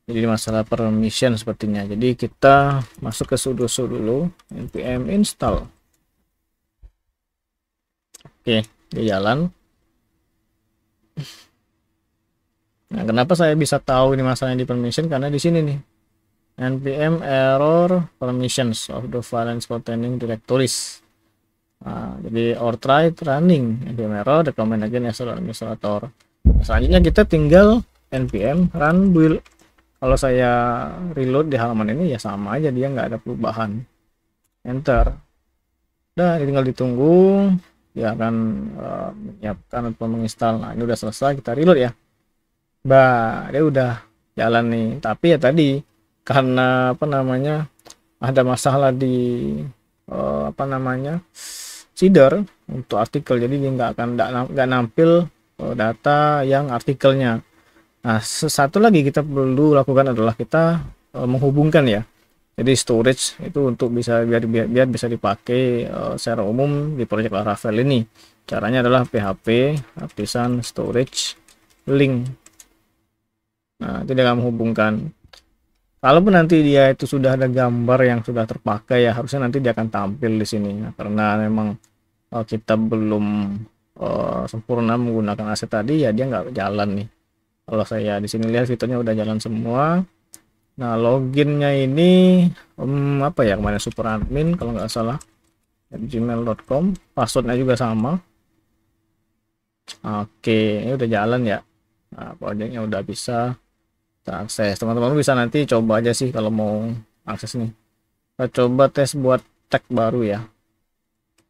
jadi masalah permission sepertinya. Jadi kita masuk ke sudo dulu, npm install. Oke, dia jalan. Nah, kenapa saya bisa tahu ini masalahnya di permission? Karena di sini nih, npm error permissions of the file containing directories. Nah, jadi or try running npm error recommend again as administrator. Nah, selanjutnya kita tinggal npm run build. Kalau saya reload di halaman ini ya sama aja, dia nggak ada perubahan. Enter. Udah, tinggal ditunggu, dia akan menyiapkan atau menginstal. Nah, ini udah selesai, kita reload ya. Dia udah jalan nih, tapi ya tadi karena apa namanya, ada masalah di apa namanya, seeder untuk artikel, jadi dia nggak nampil data yang artikelnya. Nah, satu lagi kita perlu lakukan adalah kita menghubungkan ya. Jadi storage itu untuk bisa biar bisa dipakai secara umum di project Laravel ini. Caranya adalah php artisan storage link. Nah, itu dia akan menghubungkan. Kalaupun nanti dia itu sudah ada gambar yang sudah terpakai ya, harusnya nanti dia akan tampil di sini. Nah, karena memang kita belum sempurna menggunakan aset tadi ya, dia nggak jalan nih. Kalau saya di sini lihat fiturnya udah jalan semua. Nah, loginnya ini apa ya, kemana, super admin kalau nggak salah, gmail.com, passwordnya juga sama. Oke, ini udah jalan ya. Nah, projectnya udah bisa akses. Teman-teman bisa nanti coba aja sih kalau mau akses nih. Kita coba tes buat tag baru ya.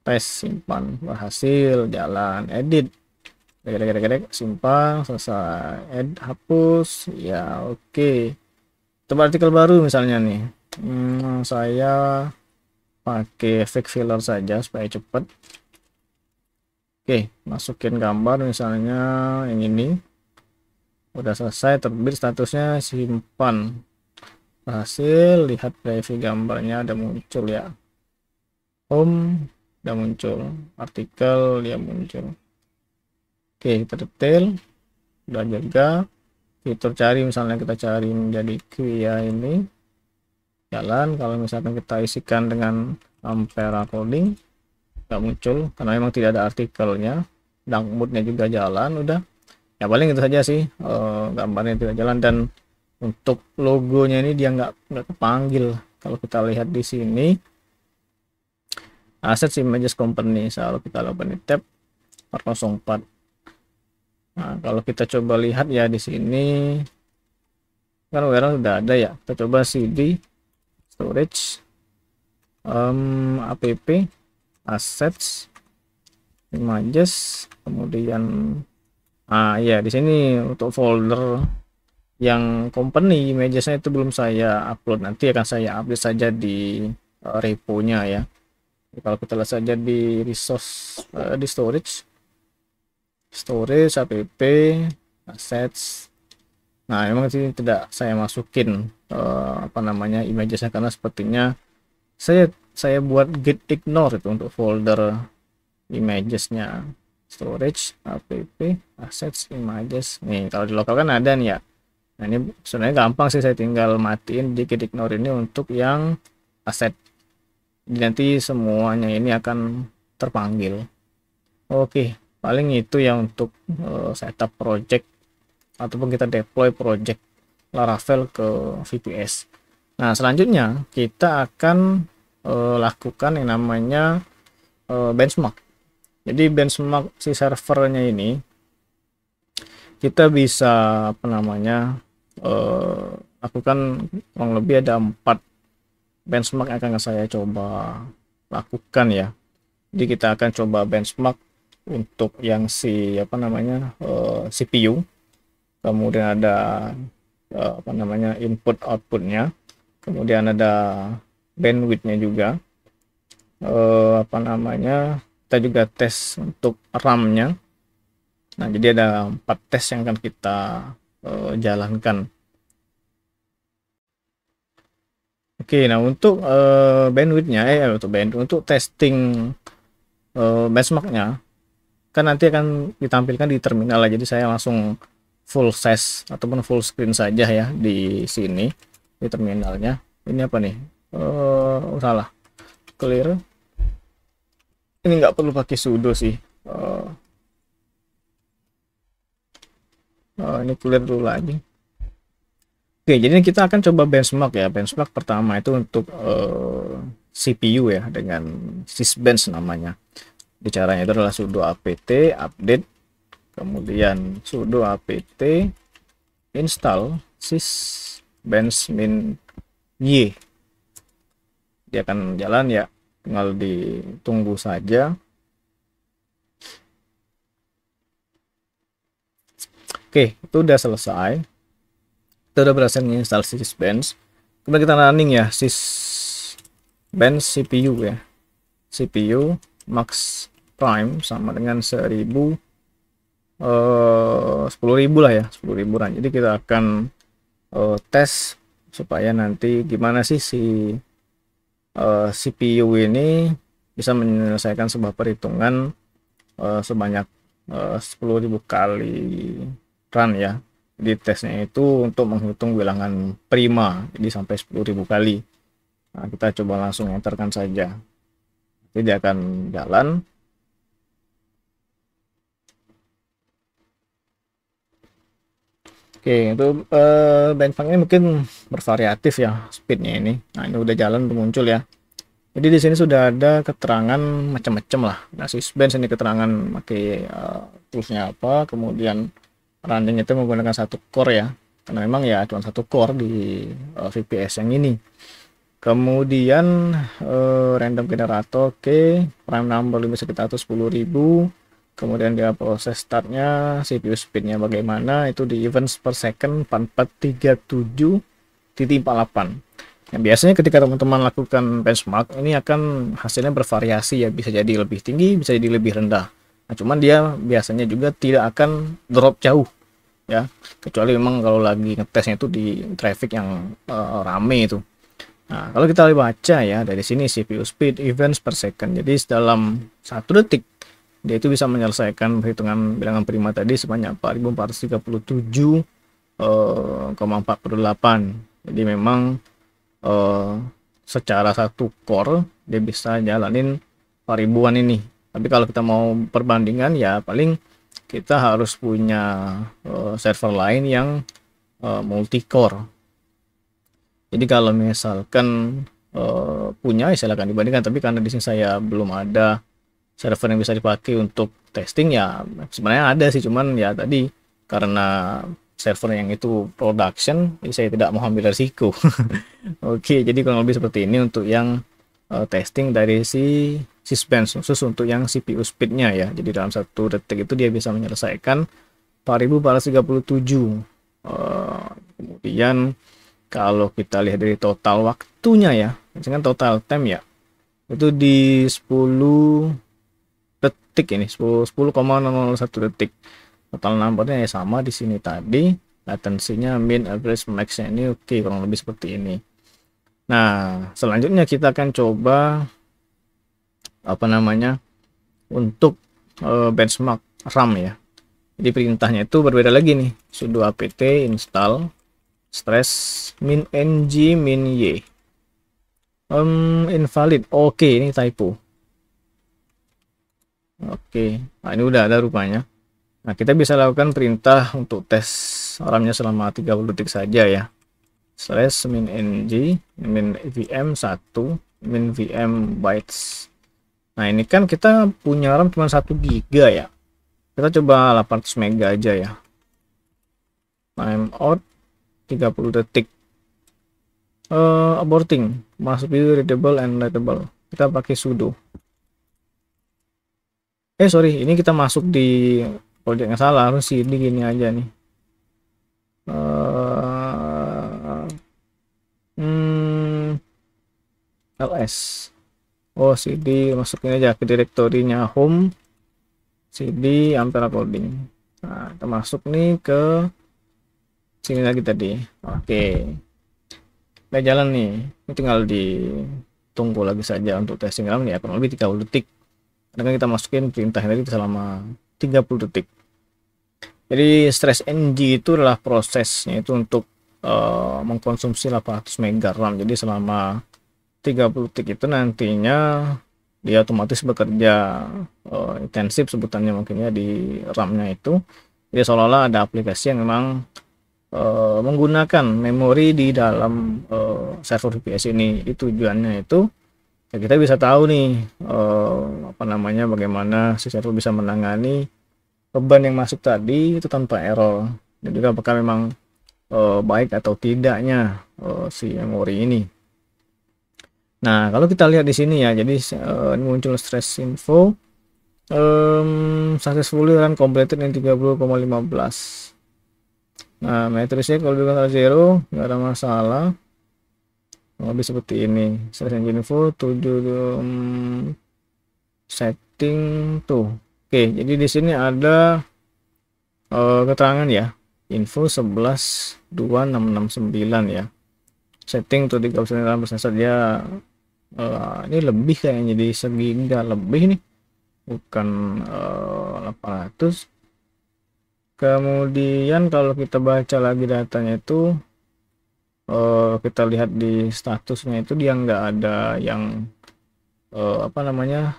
tes, simpan, berhasil, jalan, edit, gede, simpan, selesai, hapus, ya oke. Coba artikel baru misalnya nih, saya pakai efek filler saja supaya cepat. Oke, masukin gambar misalnya yang ini, udah selesai, terbit, statusnya simpan, berhasil, lihat preview gambarnya ada muncul ya, home udah muncul, artikel dia muncul. Oke, kita detail, udah jaga fitur cari, misalnya kita cari menjadi Quia ini jalan. Kalau misalkan kita isikan dengan Ampera coding nggak muncul karena memang tidak ada artikelnya. Dark mode-nya juga jalan, udah ya paling itu saja sih, gambarnya tidak jalan. Dan untuk logonya ini dia nggak kepanggil. Kalau kita lihat di sini assets images company, kalau kita open di tab 04. Nah, kalau kita coba lihat ya di sini kan warehouse sudah ada ya. Kita coba cd storage, app, assets, images, kemudian ya di sini untuk folder yang company imagesnya itu belum saya upload, nanti akan saya update saja di repo-nya ya. Kalau kita lihat saja di resource, di storage, app, assets. Nah, memang sini tidak saya masukin imagesnya karena sepertinya saya buat git ignore itu untuk folder imagesnya. Storage, app, assets, images. Nih, kalau di lokal kan ada nih ya. Nah, ini sebenarnya gampang sih, saya tinggal matiin di git ignore ini untuk yang aset. Jadi nanti semuanya ini akan terpanggil. Oke, paling itu ya untuk setup project ataupun kita deploy project Laravel ke VPS. Nah, selanjutnya kita akan lakukan yang namanya benchmark. Jadi benchmark si servernya ini kita bisa lakukan kurang lebih ada 4 benchmark yang akan saya coba lakukan ya. Jadi kita akan coba benchmark untuk yang si CPU, kemudian ada input outputnya, kemudian ada bandwidthnya juga, kita juga tes untuk RAM-nya. Nah, jadi ada 4 tes yang akan kita jalankan. Oke, nah untuk bandwidthnya untuk testing benchmarknya kan nanti akan ditampilkan di terminal ya. Jadi saya langsung full size ataupun full screen saja ya di sini di terminalnya. Ini apa nih? Salah, clear. Ini nggak perlu pakai sudo sih. Ini clear dulu lagi. Oke, jadi kita akan coba benchmark ya. Benchmark pertama itu untuk CPU ya, dengan sysbench namanya. Di caranya itu adalah sudo apt update, kemudian sudo apt install sysbench min y. Dia akan jalan ya, tinggal ditunggu saja. Oke, itu udah selesai. Kita udah berhasil menginstal sysbench. Kemudian kita running ya sysbench CPU ya. CPU max prime sama dengan 1000, 10.000 lah ya, 10.000 run. Jadi kita akan tes supaya nanti gimana sih si CPU ini bisa menyelesaikan sebuah perhitungan sebanyak 10.000 kali run ya. Di tesnya itu untuk menghitung bilangan prima, jadi sampai 10.000 kali. Nah, kita coba langsung enterkan saja, jadi dia akan jalan. Oke, itu benchmarknya mungkin bervariatif ya speednya ini. Nah, ini udah jalan, udah muncul ya. Jadi di sini sudah ada keterangan macam-macam lah. Nah, sysbench ini keterangan pakai toolsnya apa, kemudian running itu menggunakan 1 core ya, karena memang ya cuma 1 core di VPS yang ini. Kemudian random generator, oke. Prime number bisa kita atur 10.000. Kemudian dia proses startnya, CPU speednya bagaimana, itu di events per second 4437.48. Yang biasanya ketika teman-teman lakukan benchmark ini akan hasilnya bervariasi ya, bisa jadi lebih tinggi, bisa jadi lebih rendah. Nah, cuman dia biasanya juga tidak akan drop jauh ya, kecuali memang kalau lagi ngetesnya itu di traffic yang rame itu. Nah, kalau kita baca ya dari sini CPU speed events per second. Jadi dalam 1 detik dia itu bisa menyelesaikan perhitungan bilangan prima tadi sebanyak 4437,48. Jadi memang secara satu core dia bisa jalanin ribuan ini. Tapi kalau kita mau perbandingan ya paling kita harus punya server lain yang multi core. Jadi kalau misalkan punya ya silahkan dibandingkan, tapi karena di sini saya belum ada server yang bisa dipakai untuk testing ya, sebenarnya ada sih, cuman ya tadi karena server yang itu production jadi saya tidak mau ambil risiko. Oke, jadi kurang lebih seperti ini untuk yang testing dari si Sysbench, khusus untuk yang CPU speednya ya. Jadi dalam 1 detik itu dia bisa menyelesaikan 4437. Kemudian kalau kita lihat dari total waktunya ya, misalkan total time ya, itu di 10 detik ini, 10,001 detik. Total numbernya ya sama di sini tadi, latensinya min, average, max-nya ini oke, kurang lebih seperti ini. Nah, selanjutnya kita akan coba apa namanya untuk benchmark RAM ya. Jadi perintahnya itu berbeda lagi nih, sudo apt install stress min ng min y. Invalid. Oke, ini typo. Oke, nah ini udah ada rupanya. Nah, kita bisa lakukan perintah untuk tes RAM-nya selama 30 detik saja ya. Slash min ng min vm 1 min vm bytes. Nah, ini kan kita punya RAM cuma 1 GB ya. Kita coba 800 MB aja ya. Time out 30 detik. Aborting, must be readable and writable. Kita pakai sudo. Sorry, ini kita masuk di project yang salah, harus cd gini aja nih. ls. cd masukin aja ke direktorinya home, cd ampere coding. Nah, kita masuk nih ke sini lagi tadi. Oke, udah jalan nih, ini tinggal ditunggu lagi saja untuk testing RAM ya, kurang lebih 30 detik. Karena kita masukin perintah tadi selama 30 detik. Jadi stress ng itu adalah prosesnya itu untuk mengkonsumsi 800 MB RAM. Jadi selama 30 detik itu nantinya dia otomatis bekerja intensif sebutannya mungkin ya di RAM-nya itu. Jadi seolah-olah ada aplikasi yang memang menggunakan memori di dalam server VPS ini. Itu tujuannya itu ya, kita bisa tahu nih apa namanya bagaimana si server bisa menangani beban yang masuk tadi itu tanpa error, dan juga apakah memang baik atau tidaknya si memori ini. Nah, kalau kita lihat di sini ya, jadi ini muncul stress info successfully run completed in 30,15. Nah, matrisnya kalau dengan 0 nggak ada masalah, lebih seperti ini. Stress engine info 7 setting tuh. Oke, jadi di sini ada keterangan ya, info 11.2669 ya. Setting tuh 39% saja. Ini lebih kayaknya, jadi segiga lebih nih, bukan 800. Kemudian kalau kita baca lagi datanya itu kita lihat di statusnya itu dia nggak ada yang apa namanya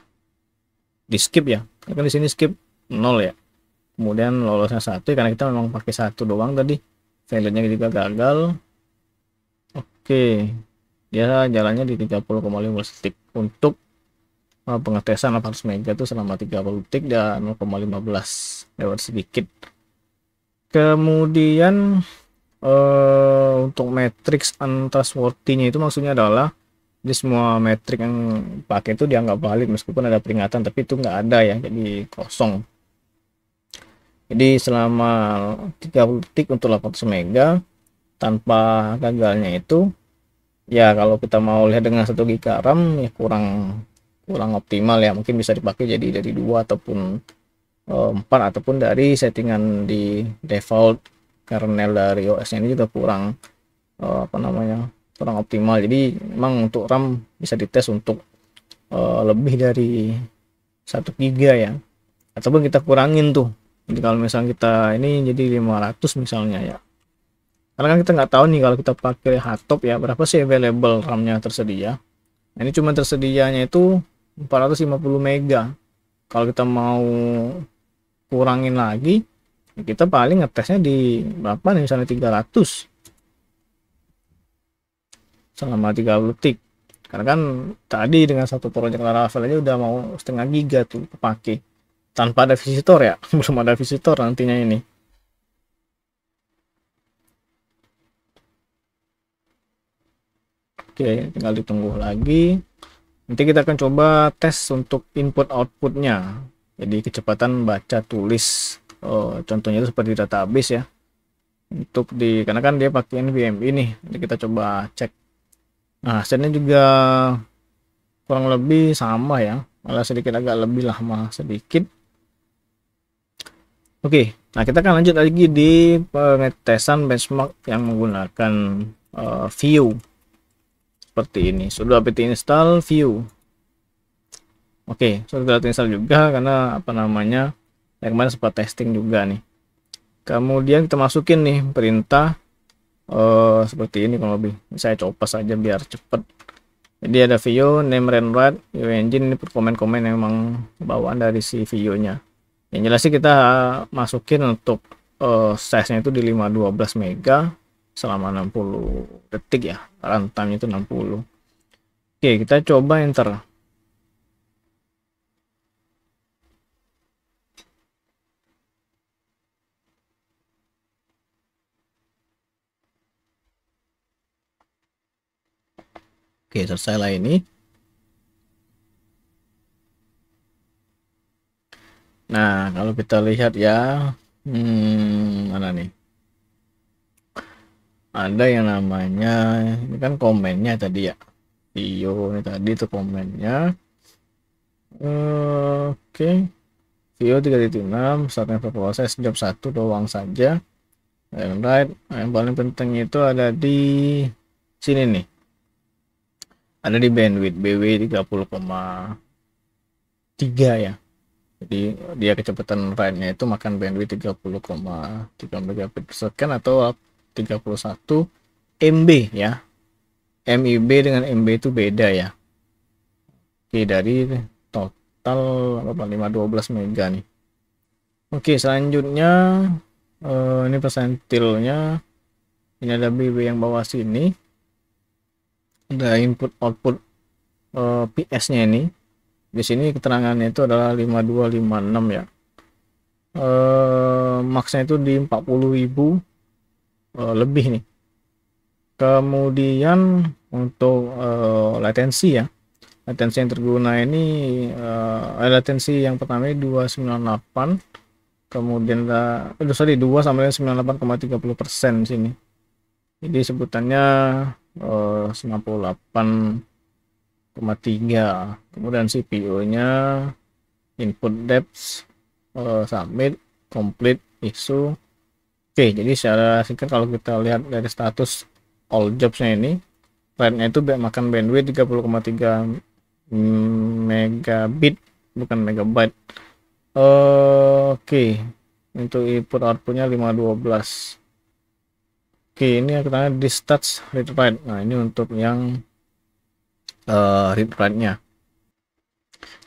di skip ya, kan di sini skip 0 ya. Kemudian lolosnya 1 karena kita memang pakai 1 doang tadi, value-nya juga gagal. Oke, dia jalannya di 30,15 detik untuk pengetesan 800 MB itu selama 30 detik dan 0,15 lewat sedikit. Kemudian untuk matrix untrustworthy-nya itu maksudnya adalah Jadi semua metrik yang pakai itu dianggap valid meskipun ada peringatan, tapi itu nggak ada ya, jadi kosong. Jadi selama 30 detik untuk 800 mega tanpa gagalnya itu, ya kalau kita mau lihat dengan 1 GB RAM ya kurang kurang optimal ya, mungkin bisa dipakai jadi dari 2 ataupun 4 ataupun dari settingan di default kernel dari OS ini juga kurang apa namanya, kurang optimal. Jadi memang untuk RAM bisa dites untuk lebih dari 1 GB ya, ataupun kita kurangin tuh. Jadi kalau misalnya kita ini jadi 500 misalnya ya, karena kan kita nggak tahu nih kalau kita pakai hardtop ya berapa sih available RAM-nya tersedia. Nah, ini cuma tersedianya itu 450 mega. Kalau kita mau kurangin lagi, ya kita paling ngetesnya di berapa nih, misalnya 300 selama 30 detik. Karena kan tadi dengan satu project Laravel aja udah mau setengah giga tuh kepake tanpa ada visitor ya. Belum ada visitor nantinya ini. Oke, tinggal ditunggu lagi. Nanti kita akan coba tes untuk input outputnya. Jadi kecepatan baca tulis. Contohnya itu seperti database ya. Untuk karena kan dia pakai NVMe ini. Jadi kita coba cek. Nah, hasilnya juga kurang lebih sama ya. Malah sedikit agak lebih lama sedikit. Oke, nah kita akan lanjut lagi di pengetesan benchmark yang menggunakan view. Seperti ini, sudah apt install view. Oke, sudah install juga karena apa namanya, yang kemarin sempat testing juga nih. Kemudian kita masukin nih perintah seperti ini, kalau lebih saya coba saja biar cepet. Jadi ada view name run view engine, ini komen-komen yang memang bawaan dari si view-nya. Yang jelas sih kita masukin untuk size-nya itu di 512 mega selama 60 detik ya, runtime itu 60. Oke, kita coba enter. Oke, selesai lah ini. Nah, kalau kita lihat ya, mana nih? Ada yang namanya, ini kan komennya tadi ya, video ini tadi itu komennya. Oke, video 3.6 saatnya berproses job 1 doang saja. Dan right, yang paling penting itu ada di sini nih, ada di bandwidth BW 30,3 ya. Jadi dia kecepatan write-nya itu makan bandwidth 30,3 megabit per second atau 31 MB ya. MIB dengan MB itu beda ya. Oke, dari total 512 mega nih. Oke, selanjutnya ini persentilnya. Ini ada BW yang bawah sini. Ada input output PS-nya ini. Di sini keterangannya itu adalah 5256 ya. Max-nya itu di 40.000 lebih nih. Kemudian untuk latensi ya. Latensi yang terguna ini latensi yang pertama ini 298. Kemudian sorry 2 sampai 98,30% sini. Jadi sebutannya 98,3. Kemudian CPU-nya input depth, submit, complete, issue. Oke, jadi secara singkat kalau kita lihat dari status all jobs-nya ini, rate-nya itu makan bandwidth 30,3 megabit, bukan megabyte. Oke, untuk input outputnya 512. Oke, ini katanya di stats read write. Nah, ini untuk yang read write-nya.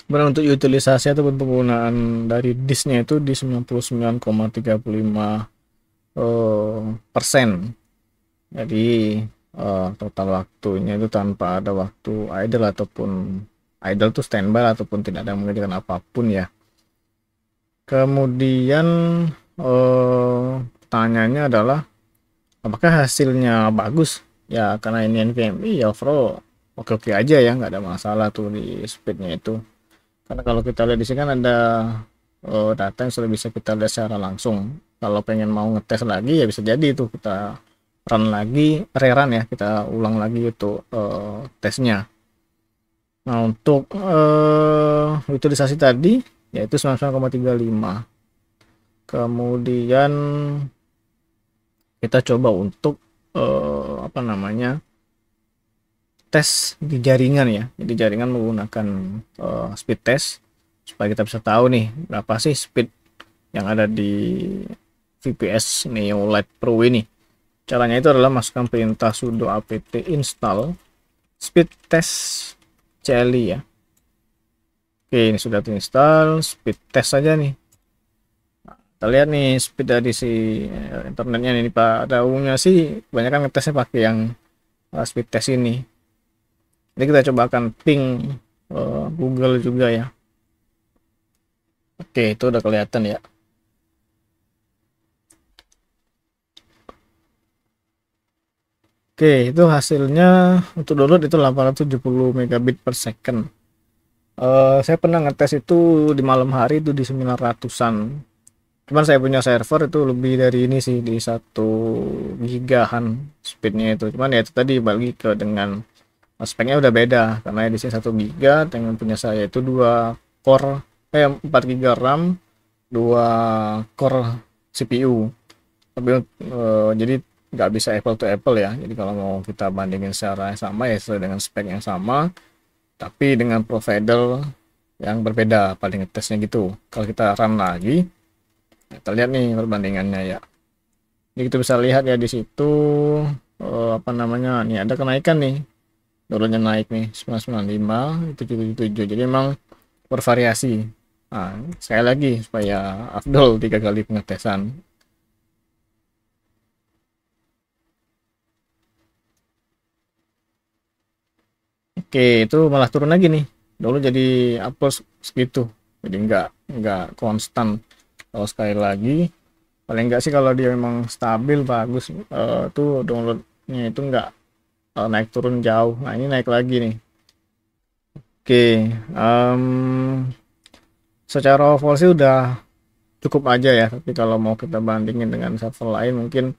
Kemudian untuk utilisasi ataupun penggunaan dari disknya itu di 99,35%. Jadi total waktunya itu tanpa ada waktu idle ataupun idle tuh standby ataupun tidak ada mengerjakan apapun ya. Kemudian pertanyaannya adalah apakah hasilnya bagus ya, karena ini NVMe ya overall oke-oke aja ya, nggak ada masalah tuh di speednya itu. Karena kalau kita lihat di sini kan ada data yang sudah bisa kita lihat secara langsung. Kalau pengen mau ngetes lagi ya bisa jadi itu kita run lagi, rerun ya, kita ulang lagi itu tesnya. Nah untuk utilisasi tadi yaitu 99,35. Kemudian kita coba untuk apa namanya, tes di jaringan ya. Jadi jaringan menggunakan speed test supaya kita bisa tahu nih berapa sih speed yang ada di VPS Neo Lite Pro ini. Caranya itu adalah masukkan perintah sudo apt install speed test CLI ya. Oke, ini sudah terinstall, speed test saja nih. Kita lihat nih speed dari si internetnya nih, pada umumnya sih banyak kan ngetesnya pakai yang speed test ini. Jadi kita coba akan ping Google juga ya. Oke, itu udah kelihatan ya. Oke, itu hasilnya untuk download itu 870 megabit per second. Saya pernah ngetes itu di malam hari itu di 900-an. Cuman saya punya server itu lebih dari ini sih, di 1 gigahan speednya itu. Cuman ya itu tadi bagi ke dengan speknya udah beda, karena di sini 1 giga, dengan punya saya itu 2 core 4 giga RAM, 2 core CPU. Tapi jadi nggak bisa apple to apple ya. Jadi kalau mau kita bandingin secara yang sama ya sesuai dengan spek yang sama, tapi dengan provider yang berbeda paling ngetesnya gitu. Kalau kita run lagi, kita lihat nih perbandingannya ya. Jadi kita bisa lihat ya di situ apa namanya, nih ada kenaikan nih, downloadnya naik nih 995 itu 77. Jadi memang bervariasi. Nah, sekali lagi supaya afdol 3 kali pengetesan. Oke, itu malah turun lagi nih. Dulu jadi upload segitu. Jadi nggak konstan. Kalau sekali lagi, paling nggak sih kalau dia memang stabil bagus, tuh downloadnya itu nggak naik turun jauh. Nah ini naik lagi nih. Oke, secara overall sih udah cukup aja ya. Tapi kalau mau kita bandingin dengan server lain, mungkin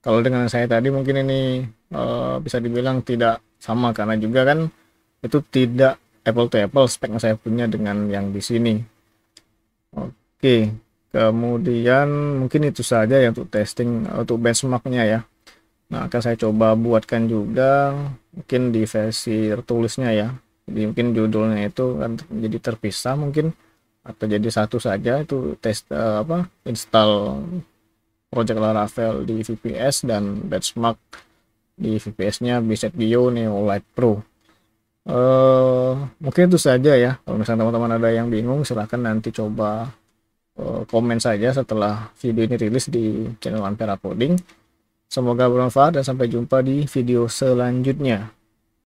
kalau dengan saya tadi mungkin ini bisa dibilang tidak sama, karena juga kan itu tidak apple to apple spek yang saya punya dengan yang di sini. Oke, kemudian mungkin itu saja ya untuk testing, untuk benchmarknya ya. Nah, akan saya coba buatkan juga mungkin di versi tertulisnya ya. Jadi mungkin judulnya itu kan jadi terpisah mungkin, atau jadi satu saja itu tes apa, install Project Laravel di VPS dan benchmark di VPS-nya Biset Bio Neo Lite Pro. Mungkin itu saja ya. Kalau misalnya teman-teman ada yang bingung, silahkan nanti coba komen saja setelah video ini rilis di channel Ampera Coding. Semoga bermanfaat dan sampai jumpa di video selanjutnya.